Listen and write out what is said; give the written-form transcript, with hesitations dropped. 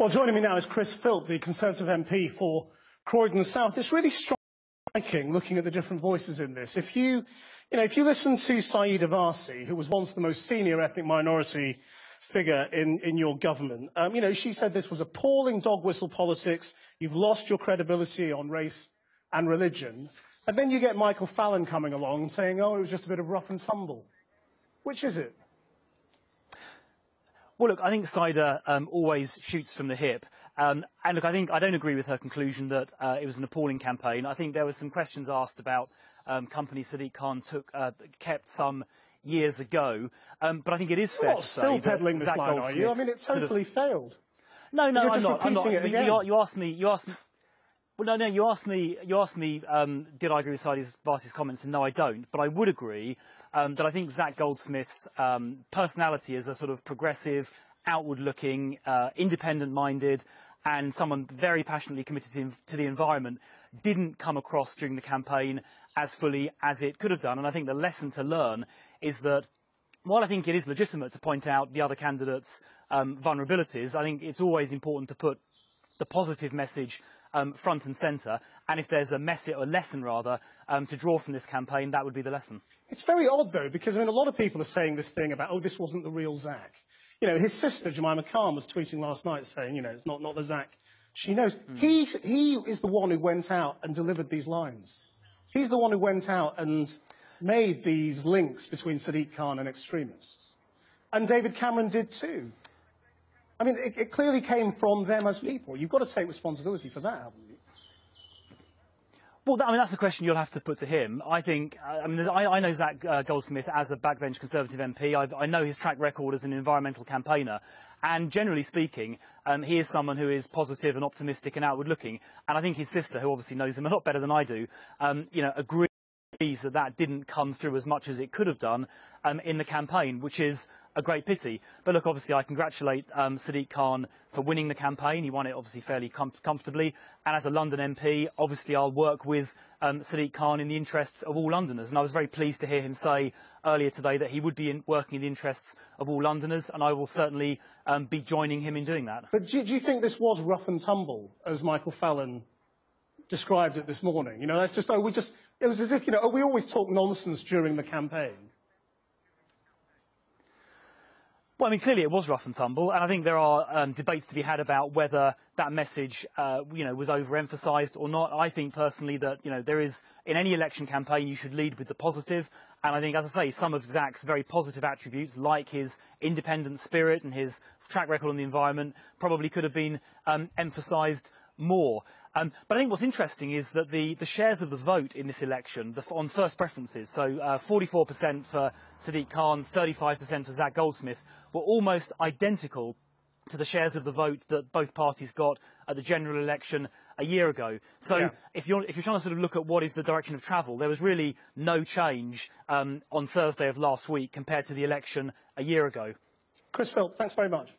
Well, joining me now is Chris Philp, the Conservative MP for Croydon South. It's really striking looking at the different voices in this. If you listen to Saeed Avasi, who was once the most senior ethnic minority figure in your government, she said this was appalling dog whistle politics. You've lost your credibility on race and religion. And then you get Michael Fallon coming along and saying, oh, it was just a bit of rough and tumble. Which is it? Well, look, I think Saida always shoots from the hip. And look, I don't agree with her conclusion that it was an appalling campaign. I think there were some questions asked about companies Sadiq Khan kept some years ago. But I think it is fair to say still peddling this line, are you? I mean, it totally failed. No, I'm not. You asked me. Well, no, you asked me, did I agree with Saeed Avasi's comments? And no, I don't. But I would agree that I think Zach Goldsmith's personality as a sort of progressive, outward-looking, independent-minded, and someone very passionately committed to the environment didn't come across during the campaign as fully as it could have done. And I think the lesson to learn is that while I think it is legitimate to point out the other candidates' vulnerabilities, I think it's always important to put the positive message front and centre, and if there's a lesson rather, to draw from this campaign, that would be the lesson. It's very odd, though, because a lot of people are saying this thing about, oh, this wasn't the real Zach. His sister, Jemima Khan, was tweeting last night saying, it's not the Zach she knows. He is the one who went out and delivered these lines. He's the one who went out and made these links between Sadiq Khan and extremists. And David Cameron did too. I mean, it clearly came from them as people. You've got to take responsibility for that, haven't you? Well, that's a question you'll have to put to him. I think, I know Zach Goldsmith as a backbench Conservative MP. I know his track record as an environmental campaigner. And generally speaking, he is someone who is positive and optimistic and outward-looking. And I think his sister, who obviously knows him a lot better than I do, agrees that didn't come through as much as it could have done in the campaign, which is a great pity. But look, obviously, I congratulate Sadiq Khan for winning the campaign. He won it, obviously, fairly comfortably. And as a London MP, obviously, I'll work with Sadiq Khan in the interests of all Londoners. And I was very pleased to hear him say earlier today that he would be working in the interests of all Londoners, and I will certainly be joining him in doing that. But do you think this was rough and tumble, as Michael Fallon described it this morning? That's just, it was as if, we always talk nonsense during the campaign. Well, clearly it was rough and tumble, and I think there are debates to be had about whether that message, was overemphasised or not. I think personally that, there is, in any election campaign, you should lead with the positive. And I think, as I say, some of Zach's very positive attributes, like his independent spirit and his track record on the environment, probably could have been emphasised more. But I think what's interesting is that the shares of the vote in this election, on first preferences, so 44% for Sadiq Khan, 35% for Zach Goldsmith, were almost identical to the shares of the vote that both parties got at the general election a year ago. So yeah, if you're trying to sort of look at what is the direction of travel, there was really no change on Thursday of last week compared to the election a year ago. Chris Philp, thanks very much.